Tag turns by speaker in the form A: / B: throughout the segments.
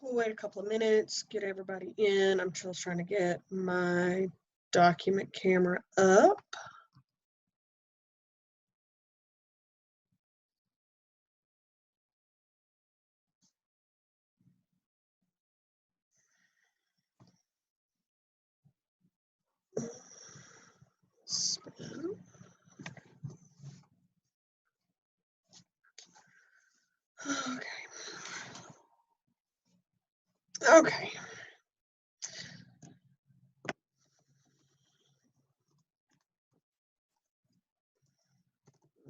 A: We'll wait a couple of minutes, get everybody in. I'm just trying to get my document camera up. Spin. Okay. Okay.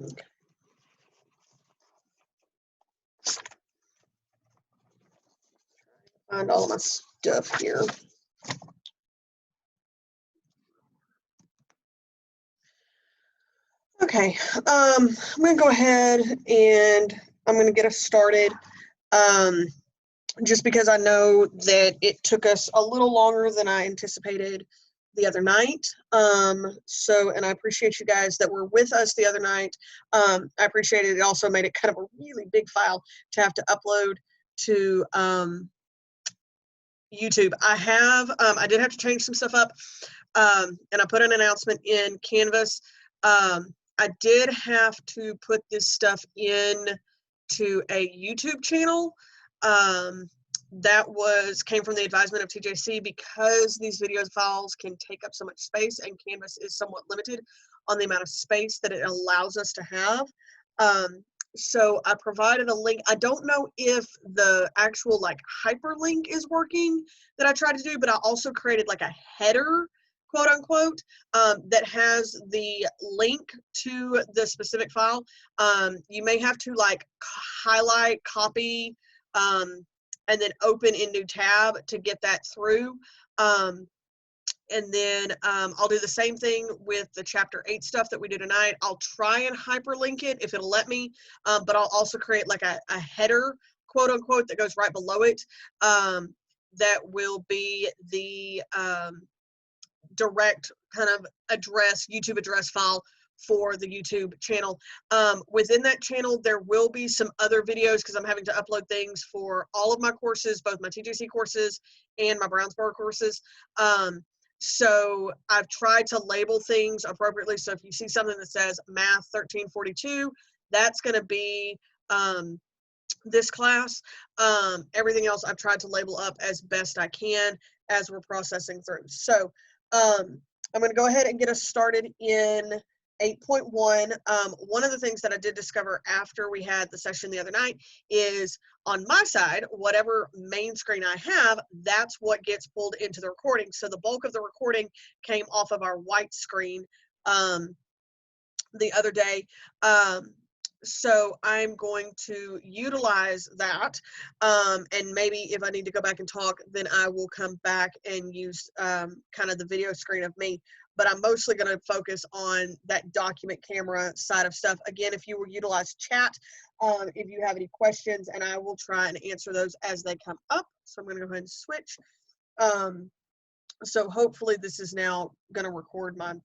A: Okay. Find all of my stuff here. Okay, I'm gonna go ahead and I'm gonna get us started. Just because I know that it took us a little longer than I anticipated the other night. And I appreciate you guys that were with us the other night. I appreciate it. It also made it kind of a really big file to have to upload to YouTube. I did have to change some stuff up, and I put an announcement in Canvas. I did have to put this stuff in to a YouTube channel. That came from the advisement of TJC, because these video files can take up so much space and Canvas is somewhat limited on the amount of space that it allows us to have. So I provided a link. I don't know if the actual hyperlink is working that I tried to do, but I also created a header, quote unquote, that has the link to the specific file. You may have to highlight, copy, and then open in new tab to get that through. And then I'll do the same thing with the chapter 8 stuff that we do tonight. I'll try and hyperlink it if it'll let me, but I'll also create a header, quote unquote, that goes right below it. That will be the direct kind of YouTube address file for the YouTube channel. Within that channel, there will be some other videos because I'm having to upload things for all of my courses, both my TJC courses and my Brownsboro courses. So I've tried to label things appropriately. So if you see something that says Math 1342, that's going to be this class. Everything else I've tried to label up as best I can as we're processing through. So I'm going to go ahead and get us started in 8.1. One of the things that I did discover after we had the session the other night is on my side, whatever main screen I have, that's what gets pulled into the recording. So the bulk of the recording came off of our white screen the other day. So I'm going to utilize that, and maybe if I need to go back and talk, then I will come back and use kind of the video screen of me. But I'm mostly going to focus on that document camera side of stuff. Again, if you will utilize chat, if you have any questions, and I will try and answer those as they come up. So I'm going to go ahead and switch. So hopefully this is now going to record my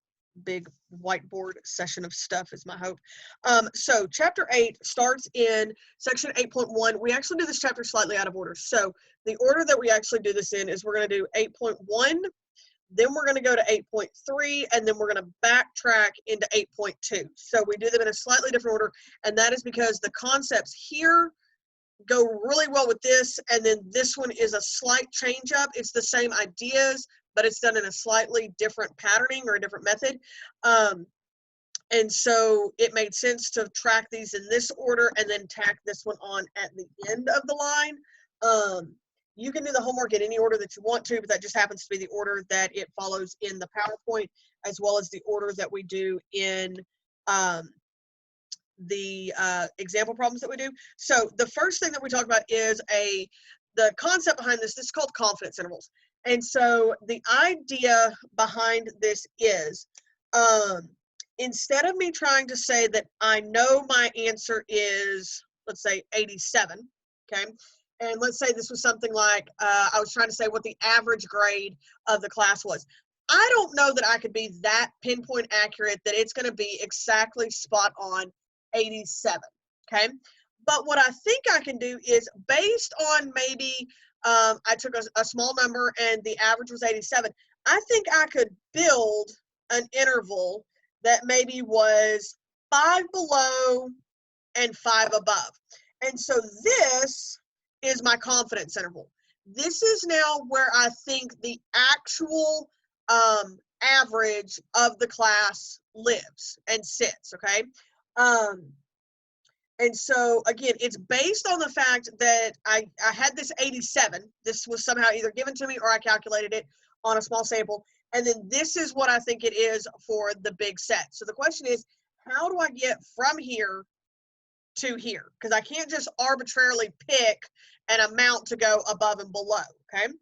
A: big whiteboard session of stuff is my hope. So chapter 8 starts in section 8.1. We actually do this chapter slightly out of order. So the order that we actually do this in is we're going to do 8.1, then we're going to go to 8.3, and then we're going to backtrack into 8.2. So we do them in a slightly different order, and that is because the concepts here go really well with this, and then this one is a slight change up. It's the same ideas, but it's done in a slightly different patterning or a different method. And so it made sense to track these in this order and then tack this one on at the end of the line. You can do the homework in any order that you want to, but that just happens to be the order that it follows in the PowerPoint, as well as the order that we do in the example problems that we do. So the first thing that we talk about is the concept behind this. This is called confidence intervals. And so the idea behind this is, instead of me trying to say that I know my answer is, let's say 87, okay? And let's say this was something like, I was trying to say what the average grade of the class was. I don't know that I could be that pinpoint accurate that it's going to be exactly spot on 87, okay? But what I think I can do is, based on maybe I took a small number and the average was 87. I think I could build an interval that maybe was 5 below and 5 above. And so this is my confidence interval. This is now where I think the actual average of the class lives and sits, okay? And so, again, it's based on the fact that I had this 87. This was somehow either given to me or I calculated it on a small sample. And then this is what I think it is for the big set. So the question is, how do I get from here to here? Because I can't just arbitrarily pick an amount to go above and below, okay?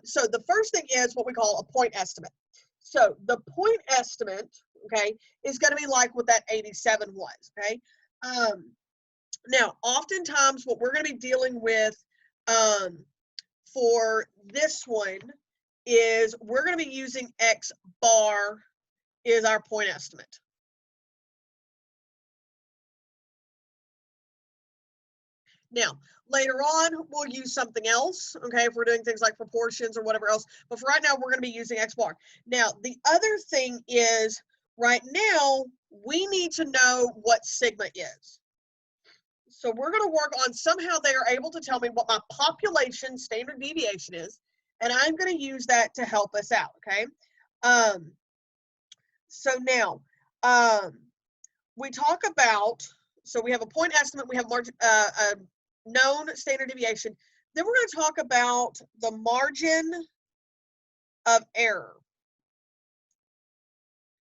A: So the first thing is what we call a point estimate. So the point estimate, okay, is going to be like what that 87 was, okay? Now, oftentimes what we're going to be dealing with for this one is we're going to be using X bar is our point estimate. Now, later on, we'll use something else, okay, if we're doing things like proportions or whatever else. But for right now, we're going to be using X bar. Now, the other thing is, right now, we need to know what sigma is. So we're going to work on somehow they are able to tell me what my population standard deviation is, and I'm going to use that to help us out, okay? So now, we talk about, so we have a point estimate, we have margin, a known standard deviation. Then we're going to talk about the margin of error.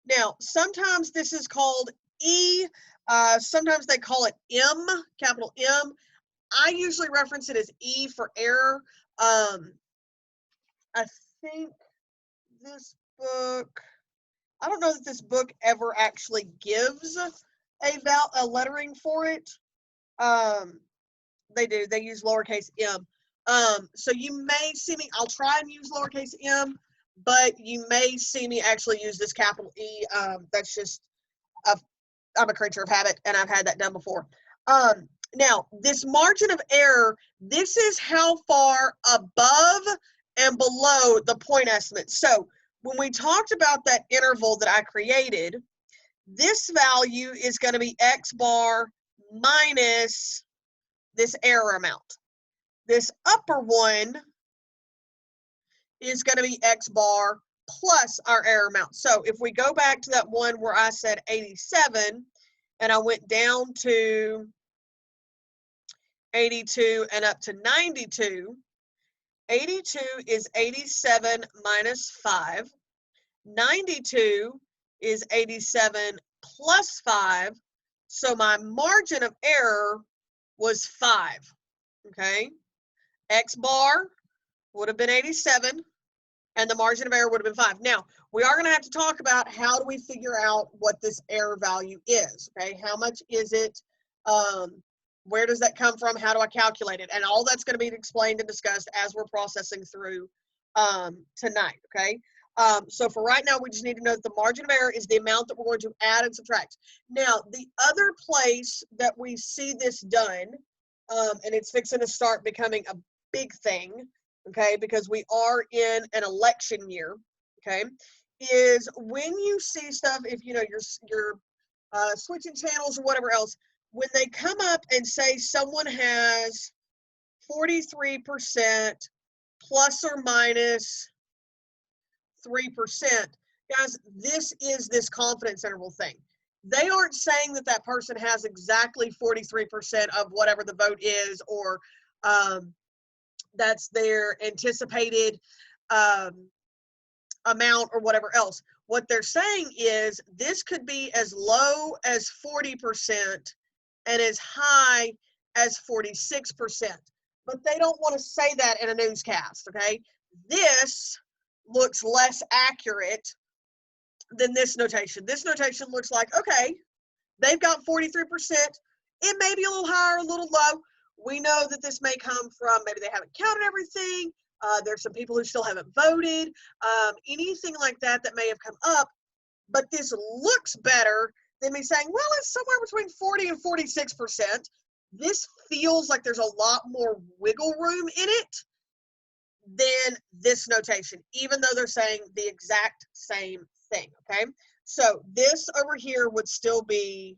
A: Now, sometimes this is called E, sometimes they call it M, capital M. I usually reference it as E for error. I think this book, I don't know that this book ever actually gives a lettering for it. They do, they use lowercase m. So you may see me, I'll try and use lowercase m, but you may see me actually use this capital E. That's just, I'm a creature of habit, and I've had that done before. Now, this margin of error, this is how far above and below the point estimate. So when we talked about that interval that I created, this value is going to be X bar minus this error amount. This upper one is going to be X bar plus our error amount. So if we go back to that one where I said 87 and I went down to 82 and up to 92, 82 is 87 minus 5. 92 is 87 plus 5. So my margin of error was 5. Okay. X bar would have been 87 and the margin of error would have been 5. Now, we are going to have to talk about how do we figure out what this error value is. Okay. How much is it? Where does that come from? How do I calculate it? And all that's going to be explained and discussed as we're processing through tonight, okay? So for right now, we just need to know that the margin of error is the amount that we're going to add and subtract. Now, the other place that we see this done, and it's fixing to start becoming a big thing, okay, because we are in an election year, okay, is when you see stuff, if you know you're switching channels or whatever else, when they come up and say someone has 43% plus or minus 3%, guys, this is this confidence interval thing. They aren't saying that that person has exactly 43% of whatever the vote is, or that's their anticipated amount or whatever else. What they're saying is this could be as low as 40% and as high as 46%. But they don't want to say that in a newscast, okay? This looks less accurate than this notation. This notation looks like, okay, they've got 43%. It may be a little higher, a little low. We know that this may come from maybe they haven't counted everything. There's some people who still haven't voted. Anything like that that may have come up. But this looks better than me saying, well, it's somewhere between 40 and 46%. This feels like there's a lot more wiggle room in it then this notation, even though they're saying the exact same thing, okay? So this over here would still be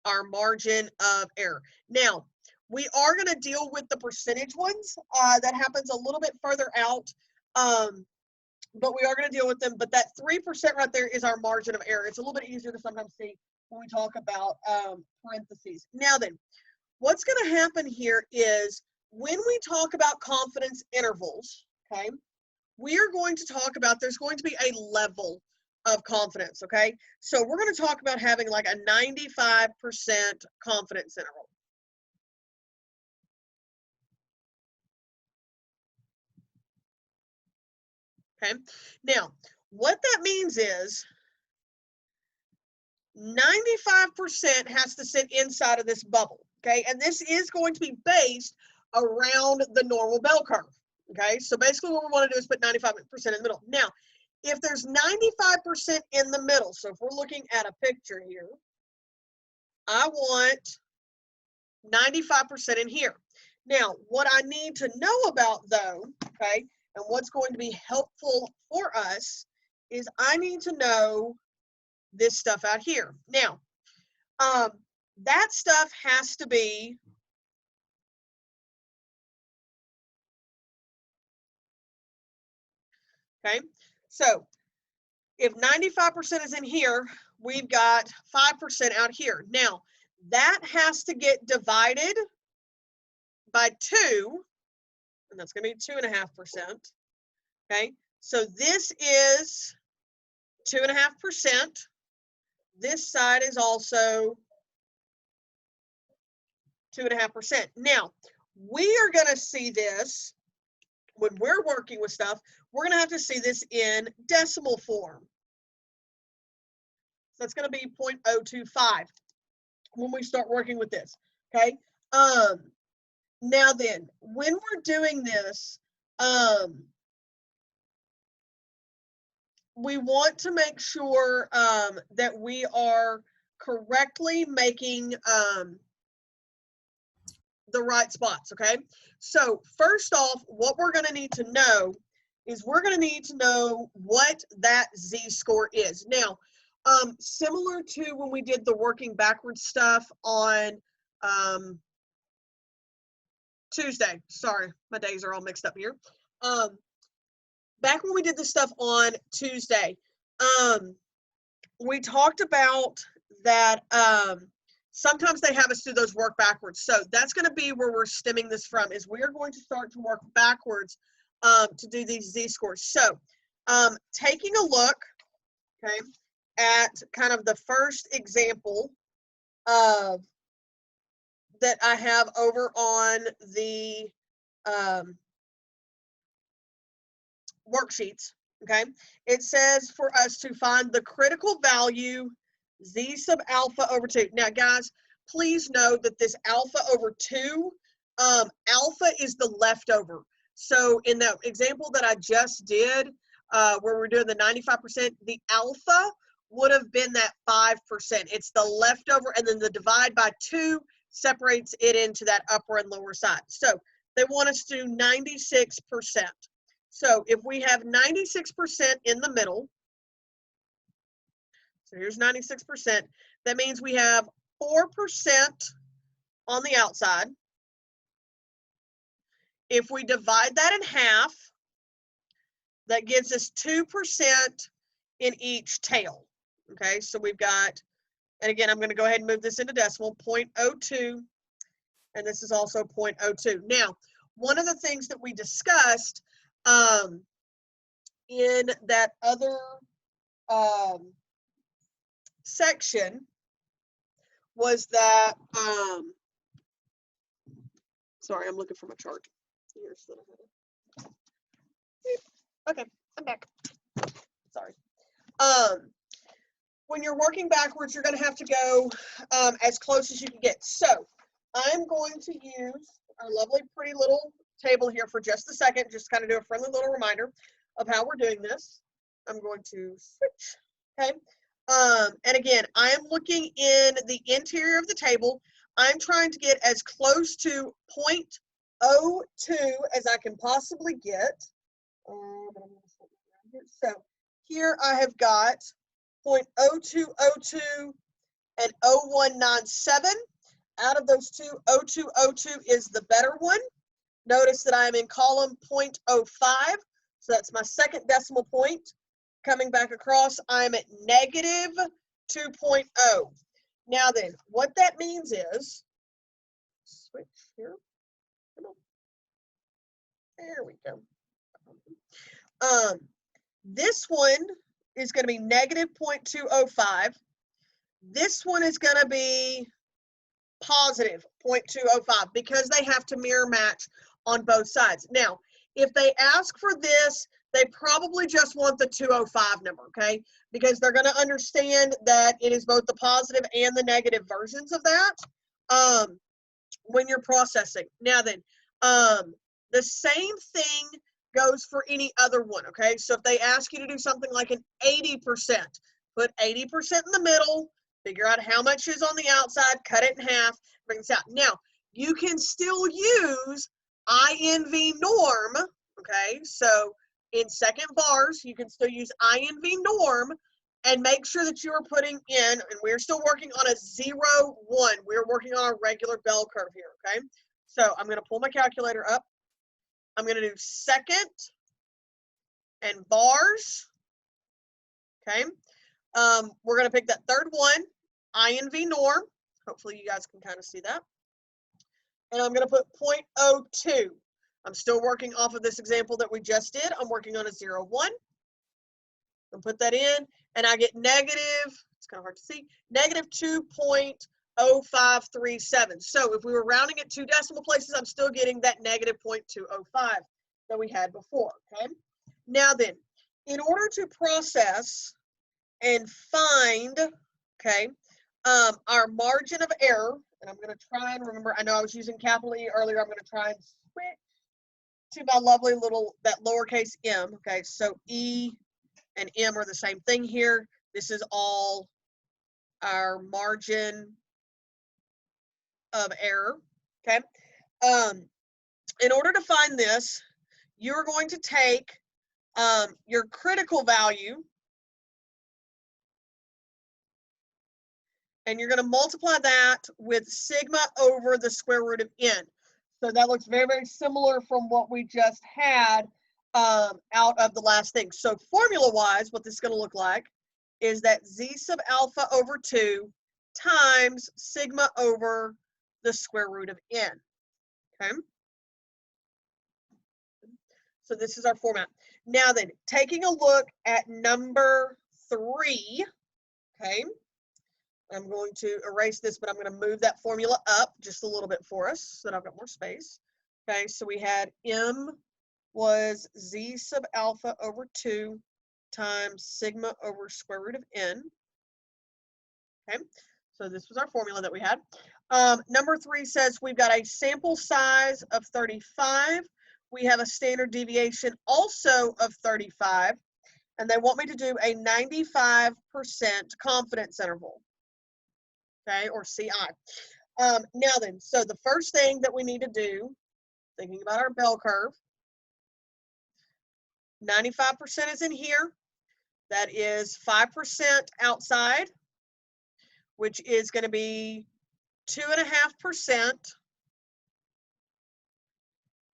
A: our margin of error. Now, we are going to deal with the percentage ones. That happens a little bit further out, but we are going to deal with them. But that 3% right there is our margin of error. It's a little bit easier to sometimes see when we talk about parentheses. Now then, what's going to happen here is when we talk about confidence intervals, okay, we are going to talk about there's going to be a level of confidence, okay? So we're going to talk about having like a 95% confidence interval. Okay, now what that means is 95% has to sit inside of this bubble, okay? And this is going to be based around the normal bell curve, okay? So basically what we want to do is put 95% in the middle. Now, if there's 95% in the middle, so if we're looking at a picture here, I want 95% in here. Now, what I need to know about though, okay, and what's going to be helpful for us is I need to know this stuff out here. Now, that stuff has to be okay. So if 95% is in here, we've got 5% out here. Now, that has to get divided by 2, and that's going to be 2.5%. Okay, so this is 2.5%. This side is also 2.5%. Now, we are going to see this when we're working with stuff. We're going to have to see this in decimal form. So that's going to be 0.025 when we start working with this. Okay. Now then, when we're doing this, we want to make sure that we are correctly making the right spots, okay? So first off, what we're going to need to know is we're going to need to know what that z-score is. Now, similar to when we did the working backwards stuff on Tuesday. Sorry, my days are all mixed up here. Back when we did this stuff on Tuesday, we talked about that sometimes they have us do those work backwards. So that's going to be where we're stemming this from, is we are going to start to work backwards to do these z-scores. So taking a look, okay, at kind of the first example that I have over on the worksheets, okay, it says for us to find the critical value z sub alpha over 2. Now, guys, please know that this alpha over 2, alpha is the leftover. So in that example that I just did, where we're doing the 95%, the alpha would have been that 5%. It's the leftover, and then the divide by 2 separates it into that upper and lower side. So they want us to do 96%. So if we have 96% in the middle, so here's 96%, that means we have 4% on the outside. If we divide that in half, that gives us 2% in each tail. Okay, so we've got, and again, I'm going to go ahead and move this into decimal, 0.02, and this is also 0.02. Now, one of the things that we discussed in that other section was that, sorry, I'm looking for my chart. Okay, I'm back. Sorry. When you're working backwards, you're going to have to go as close as you can get. So I'm going to use our lovely, pretty little table here for just a second, just kind of do a friendly little reminder of how we're doing this. I'm going to switch, okay? And again, I am looking in the interior of the table. I'm trying to get as close to as I can possibly get. So here I have got 0.0202 and 0197. Out of those two, 0202 is the better one. Notice that I am in column 0.05, so that's my second decimal point. Coming back across, I'm at negative 2.0. Now then, what that means is, switch here. Come on. There we go. This one is going to be negative 0.205. This one is going to be positive 0.205 because they have to mirror match on both sides. Now, if they ask for this, they probably just want the 205 number, okay? Because they're going to understand that it is both the positive and the negative versions of that when you're processing. Now then, the same thing goes for any other one, okay? So if they ask you to do something like an 80%, put 80% in the middle, figure out how much is on the outside, cut it in half, bring this out. Now, you can still use INV norm, okay? So in second bars, you can still use INV norm and make sure that you are putting in, and we're still working on a 0, 1. We're working on a regular bell curve here, okay? So I'm going to pull my calculator up. I'm going to do second and bars, okay? We're going to pick that third one, INV norm. Hopefully you guys can kind of see that. And I'm going to put 0.02. I'm still working off of this example that we just did. I'm working on a 0, 1. I'll put that in, and I get negative, it's kind of hard to see, negative 2.0537. So if we were rounding it 2 decimal places, I'm still getting that negative 0.205 that we had before, okay? Now then, in order to process and find, okay, our margin of error, and I'm going to try and remember, I know I was using capital E earlier, I'm going to try and switch to my lovely little, that lowercase m, okay? So E and M are the same thing here. This is all our margin of error, okay? In order to find this, you're going to take your critical value and you're going to multiply that with sigma over the square root of n. So that looks very, very similar from what we just had out of the last thing. So formula-wise, what this is going to look like is that z sub alpha over 2 times sigma over the square root of n, okay? So this is our format. Now then, taking a look at number 3, okay? I'm going to erase this, but I'm going to move that formula up just a little bit for us so that I've got more space. Okay, so we had m was z sub alpha over 2 times sigma over square root of n. Okay, so this was our formula that we had. Number 3 says we've got a sample size of 35. We have a standard deviation also of 35, and they want me to do a 95% confidence interval, okay, or CI. Now then, so the first thing that we need to do, thinking about our bell curve, 95% is in here. That is 5% outside, which is going to be 2.5%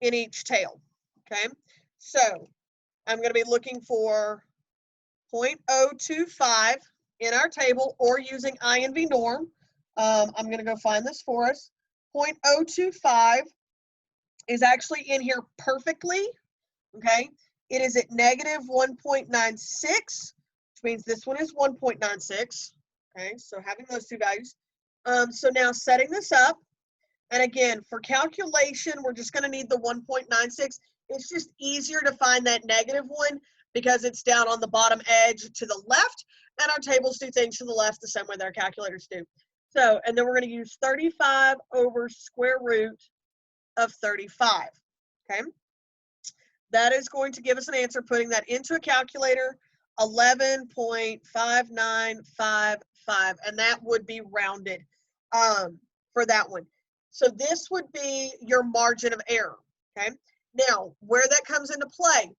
A: in each tail, okay? So I'm going to be looking for 0.025 in our table or using INV norm. I'm going to go find this for us. 0.025 is actually in here perfectly, okay? It is at negative 1.96, which means this one is 1.96, okay? So having those two values. So now setting this up, and again, for calculation, we're just going to need the 1.96. It's just easier to find that negative one because it's down on the bottom edge to the left, and our tables do things to the left the same way that our calculators do. So, and then we're going to use 35 over square root of 35, okay? That is going to give us an answer, putting that into a calculator, 11.5955, and that would be rounded for that one. So this would be your margin of error, okay? Now, where that comes into play,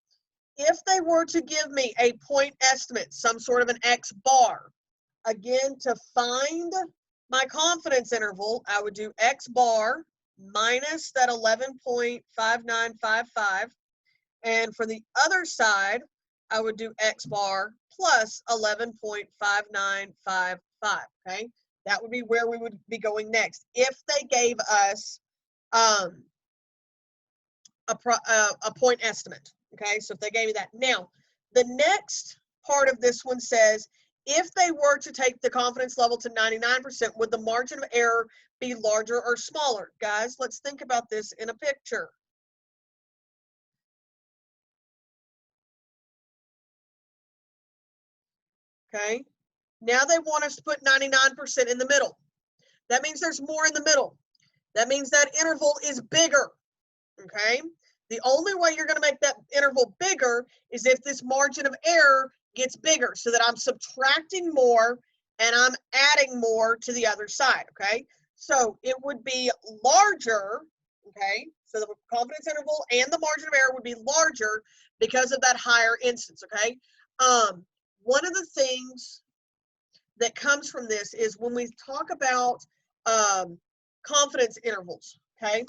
A: if they were to give me a point estimate, some sort of an X bar, again, to find my confidence interval, I would do X bar minus that 11.5955. And for the other side, I would do X bar plus 11.5955, okay? That would be where we would be going next. If they gave us a point estimate, okay? So if they gave me that. Now, the next part of this one says, if they were to take the confidence level to 99%, would the margin of error be larger or smaller? Guys, let's think about this in a picture. Okay, now they want us to put 99% in the middle. That means there's more in the middle. That means that interval is bigger, okay? The only way you're going to make that interval bigger is if this margin of error gets bigger, so that I'm subtracting more and I'm adding more to the other side, okay? So it would be larger, okay? So the confidence interval and the margin of error would be larger because of that higher instance, okay? One of the things that comes from this is when we talk about confidence intervals, okay?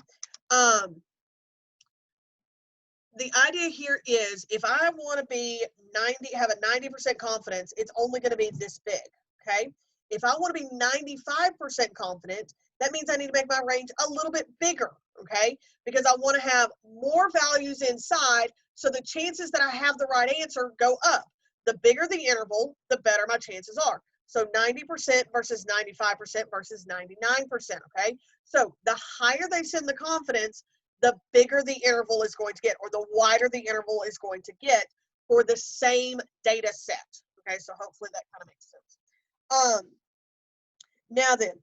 A: The idea here is if I want to be have a 90% confidence, it's only going to be this big, okay? If I want to be 95% confident, that means I need to make my range a little bit bigger, okay? Because I want to have more values inside, so the chances that I have the right answer go up. The bigger the interval, the better my chances are. So 90% versus 95% versus 99%, okay? So the higher they send the confidence, the bigger the interval is going to get, or the wider the interval is going to get for the same data set. Okay, so hopefully that kind of makes sense. Now then,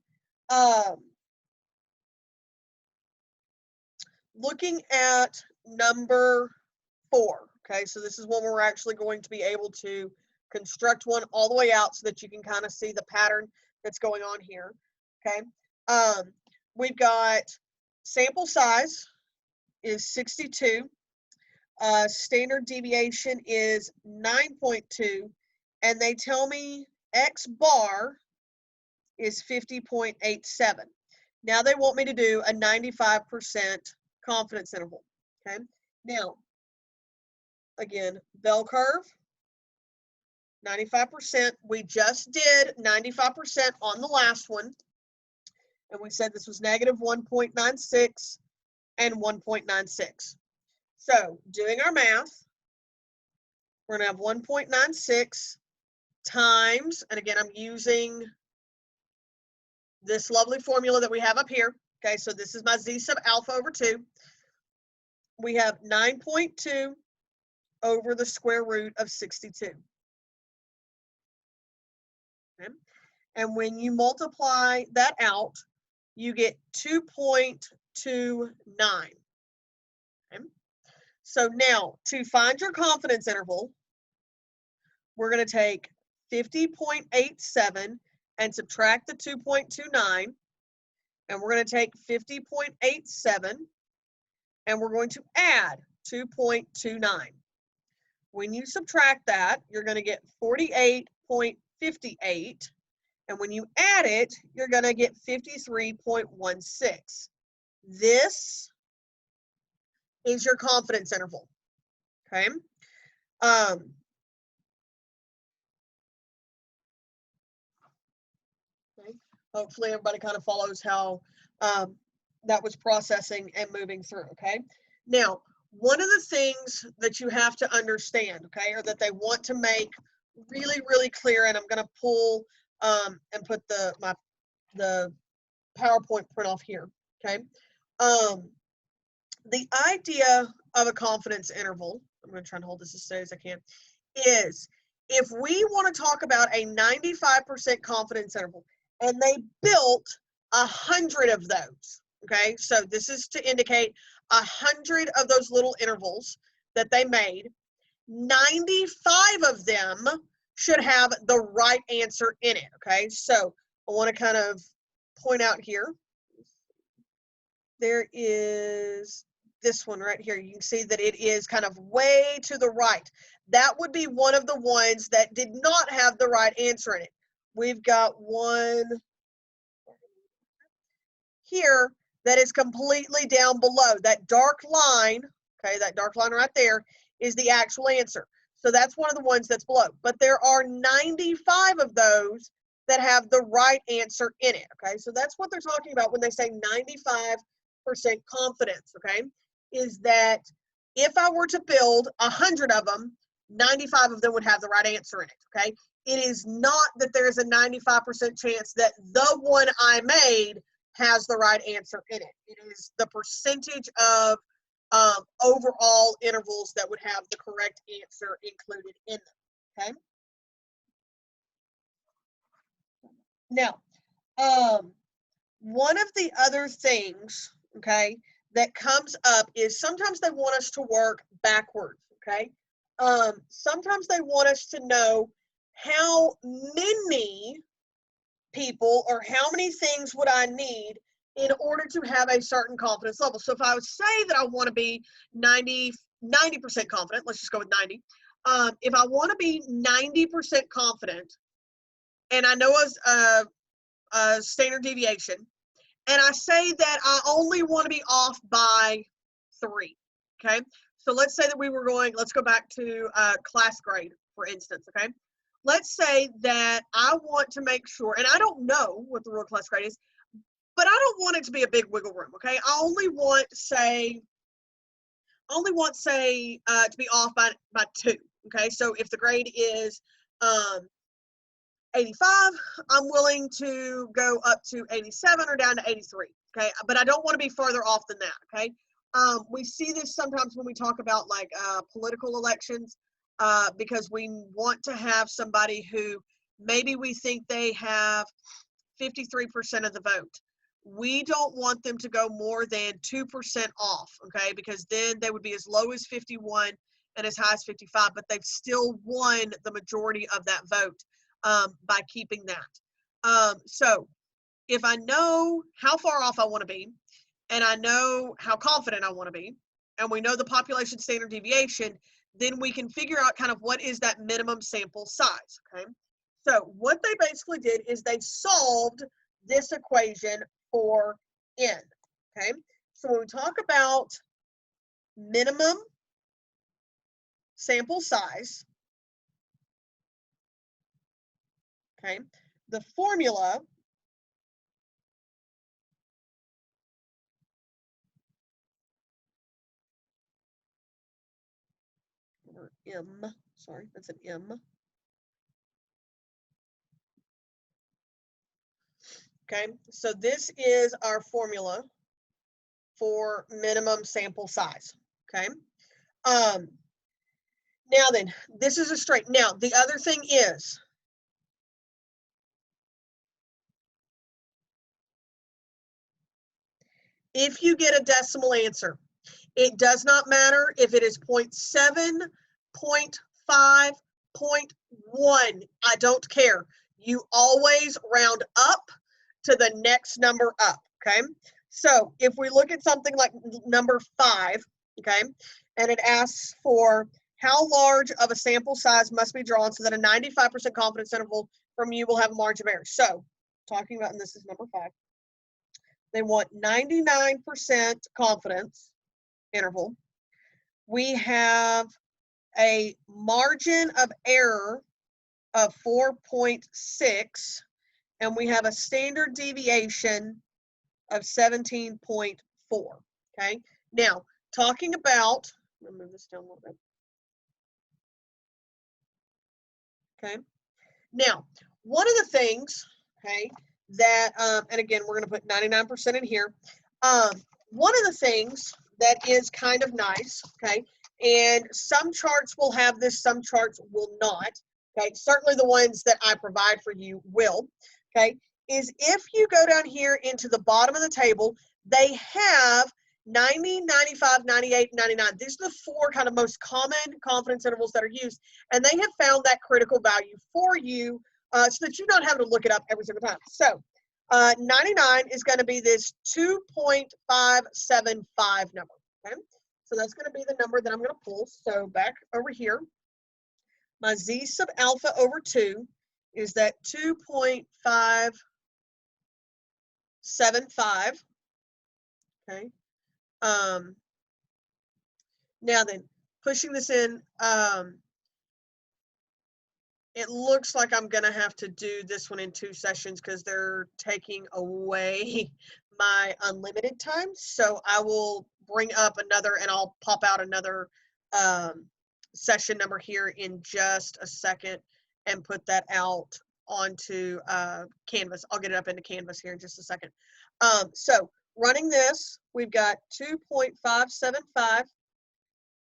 A: looking at number 4, okay, so this is when we're actually going to be able to construct one all the way out so that you can kind of see the pattern that's going on here, okay? We've got sample size is 62. Standard deviation is 9.2, and they tell me X bar is 50.87. Now they want me to do a 95% confidence interval, okay? Now, again, bell curve, 95%. We just did 95% on the last one, and we said this was negative 1.96 and 1.96. So doing our math, we're going to have 1.96 times, and again, I'm using this lovely formula that we have up here. Okay, so this is my z sub alpha over 2. We have 9.2 over the square root of 62. Okay, and when you multiply that out, you get 2.29. Okay. So now, to find your confidence interval, we're going to take 50.87 and subtract the 2.29, and we're going to take 50.87, and we're going to add 2.29. When you subtract that, you're going to get 48.58, and when you add it, you're going to get 53.16. This is your confidence interval, okay? Okay. Hopefully everybody kind of follows how that was processing and moving through, okay? Now, one of the things that you have to understand, okay, or that they want to make really, really clear, and I'm going to pull and put the PowerPoint print off here, okay? The idea of a confidence interval, I'm going to try and hold this as steady as I can, is if we want to talk about a 95% confidence interval, and they built 100 of those, okay? So this is to indicate 100 of those little intervals that they made. 95 of them should have the right answer in it, okay? So I want to kind of point out here. there is this one right here. You can see that it is kind of way to the right. That would be one of the ones that did not have the right answer in it. We've got one here that is completely down below. That dark line, okay, that dark line right there is the actual answer. So that's one of the ones that's below. But there are 95 of those that have the right answer in it, okay? So that's what they're talking about when they say 95% confidence, okay? Is that if I were to build 100 of them, 95 of them would have the right answer in it, okay? It is not that there's a 95% chance that the one I made has the right answer in it. It is the percentage of overall intervals that would have the correct answer included in them, okay? Now, one of the other things, okay, that comes up is sometimes they want us to work backwards, okay? Sometimes they want us to know how many people or how many things would I need in order to have a certain confidence level. So if I would say that I want to be 90% confident, let's just go with 90. If I want to be 90% confident, and I know a standard deviation, and I say that I only want to be off by 3, okay? So let's say that we were going, let's go back to class grade, for instance, okay? Let's say that I want to make sure, and I don't know what the real class grade is, but I don't want it to be a big wiggle room, okay? I only want, say, to be off by 2, okay? So if the grade is 85, I'm willing to go up to 87 or down to 83, okay? But I don't want to be further off than that, okay? We see this sometimes when we talk about like political elections, because we want to have somebody who maybe we think they have 53% of the vote. We don't want them to go more than 2% off, okay? Because then they would be as low as 51 and as high as 55, but they've still won the majority of that vote by keeping that. So if I know how far off I want to be, and I know how confident I want to be, and we know the population standard deviation, then we can figure out kind of what is that minimum sample size, okay? So what they basically did is they solved this equation for n, okay? So when we talk about minimum sample size, okay, the formula M, sorry, that's an M. Okay, so this is our formula for minimum sample size, okay? Now then, this is a straight. Now, the other thing is, if you get a decimal answer, it does not matter if it is 0.7, 0.5, 0.1, I don't care. You always round up to the next number up, okay? So if we look at something like number 5, okay, and it asks for how large of a sample size must be drawn so that a 95% confidence interval from you will have a margin of error. So talking about, and this is number 5, they want 99% confidence interval. We have a margin of error of 4.6, and we have a standard deviation of 17.4, okay? Now, talking about, let me move this down a little bit. Okay, now, one of the things, okay, that, and again, we're gonna put 99% in here. One of the things that is kind of nice, okay, and some charts will have this, some charts will not, okay, certainly the ones that I provide for you will, okay, is if you go down here into the bottom of the table, they have 90, 95, 98, 99. These are the 4 kind of most common confidence intervals that are used, and they have found that critical value for you so that you're not having to look it up every single time. So 99 is going to be this 2.575 number. Okay, so that's going to be the number that I'm going to pull. So back over here, my z sub alpha over 2 is that 2.575. Okay. Now then, pushing this in, it looks like I'm going to have to do this one in 2 sessions because they're taking away my unlimited time. So I will bring up another, and I'll pop out another session number here in just a second and put that out onto Canvas. I'll get it up into Canvas here in just a second. So running this, we've got 2.575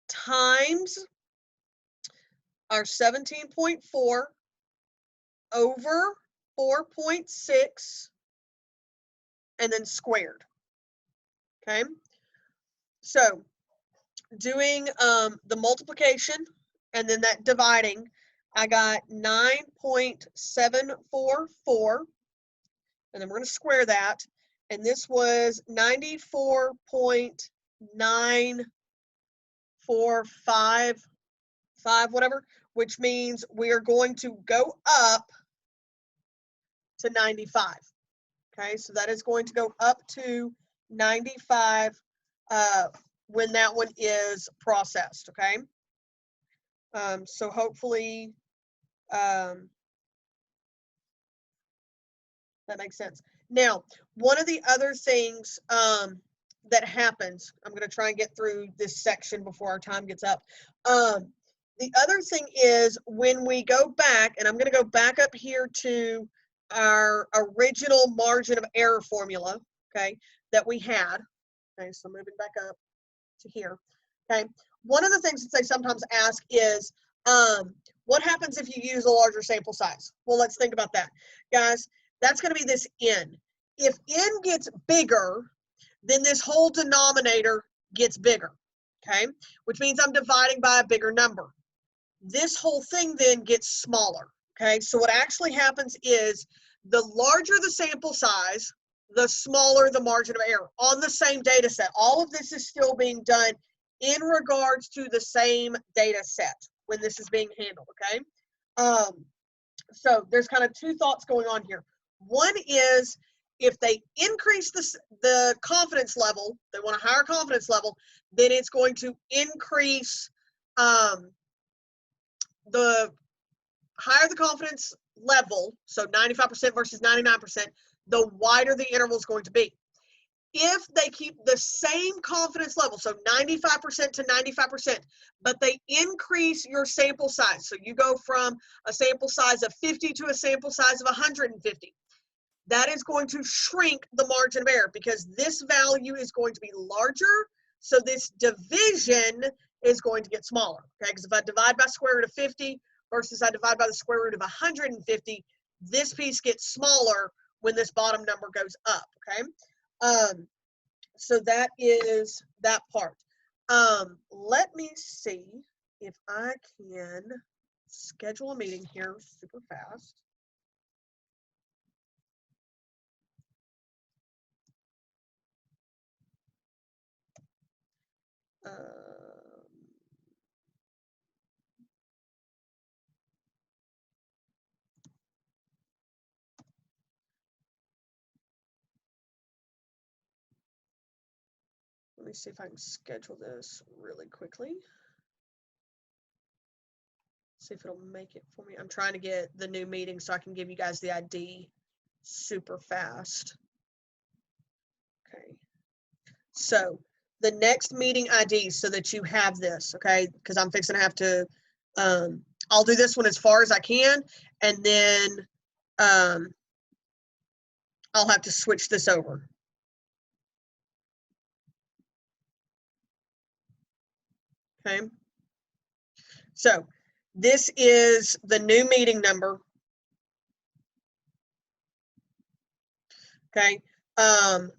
A: times our 17.4 over 4.6 and then squared. Okay, so doing the multiplication and then that dividing, I got 9.744, and then we're going to square that, and this was 94.945, whatever, which means we are going to go up to 95. Okay, so that is going to go up to 95 when that one is processed. Okay, so hopefully that makes sense. Now, one of the other things that happens, I'm going to try and get through this section before our time gets up. The other thing is when we go back, and I'm going to go back up here to our original margin of error formula, okay, that we had. Okay, so moving back up to here. Okay, one of the things that they sometimes ask is, what happens if you use a larger sample size? Well, let's think about that, guys. That's going to be this n. If n gets bigger, then this whole denominator gets bigger, okay, which means I'm dividing by a bigger number. This whole thing then gets smaller, okay? So what actually happens is the larger the sample size, the smaller the margin of error on the same data set. All of this is still being done in regards to the same data set when this is being handled, okay? So there's kind of 2 thoughts going on here. One is if they increase the confidence level, they want a higher confidence level, then it's going to increase the higher the confidence level, so 95% versus 99%, the wider the interval is going to be. If they keep the same confidence level, so 95% to 95%, but they increase your sample size, so you go from a sample size of 50 to a sample size of 150, that is going to shrink the margin of error because this value is going to be larger, so this division is going to get smaller, okay? Because if I divide by square root of 50 versus I divide by the square root of 150, this piece gets smaller when this bottom number goes up, okay? So that is that part. Let me see if I can schedule a meeting here super fast. Let me see if I can schedule this really quickly. See if it'll make it for me. I'm trying to get the new meeting so I can give you guys the ID super fast. Okay. So the next meeting ID so that you have this, okay? Because I'm fixing to have to, I'll do this one as far as I can, and then I'll have to switch this over. Okay. So this is the new meeting number. Okay.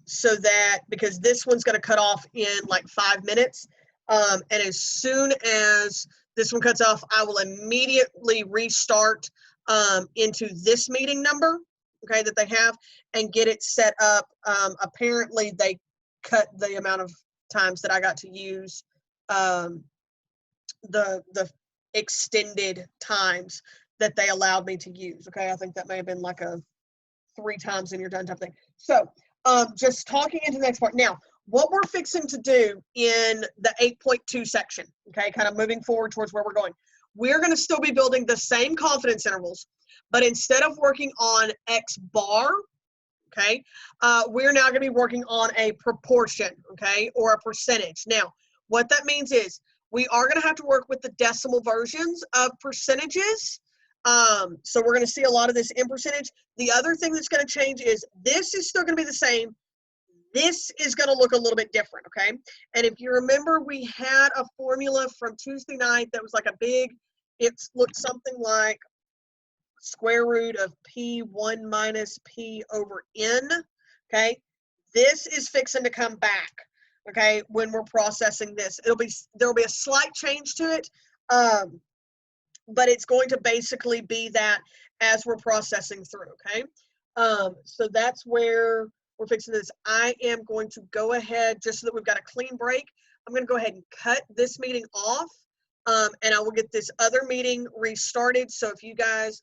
A: So that, because this one's going to cut off in like 5 minutes. And as soon as this one cuts off, I will immediately restart into this meeting number. okay, that they have and get it set up. Apparently they cut the amount of times that I got to use the extended times that they allowed me to use. Okay, I think that may have been like a 3 times and you're done type thing. So just talking into the next part. Now, what we're fixing to do in the 8.2 section, okay, kind of moving forward towards where we're going, we're going to still be building the same confidence intervals, but instead of working on X bar, okay, we're now going to be working on a proportion, okay, or a percentage. Now, what that means is we are going to have to work with the decimal versions of percentages. So we're going to see a lot of this in percentage. The other thing that's going to change is this is still going to be the same. This is going to look a little bit different, okay? And if you remember, we had a formula from Tuesday night that was like a big, it looked something like square root of P1 minus P over N, okay? This is fixing to come back, okay, when we're processing this. There'll be a slight change to it, but it's going to basically be that as we're processing through, okay? So that's where we're fixing this. I am going to go ahead, just so that we've got a clean break, I'm going to go ahead and cut this meeting off, and I will get this other meeting restarted. So if you guys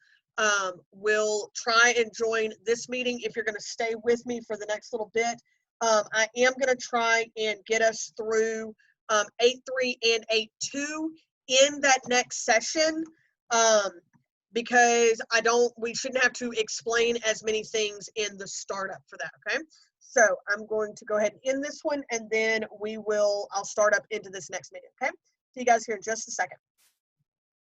A: will try and join this meeting, if you're going to stay with me for the next little bit, I am going to try and get us through 8.3 and 8.2 in that next session, because we shouldn't have to explain as many things in the startup for that, okay? So I'm going to go ahead and end this one, and then I'll start up into this next meeting, okay? See you guys here in just a second.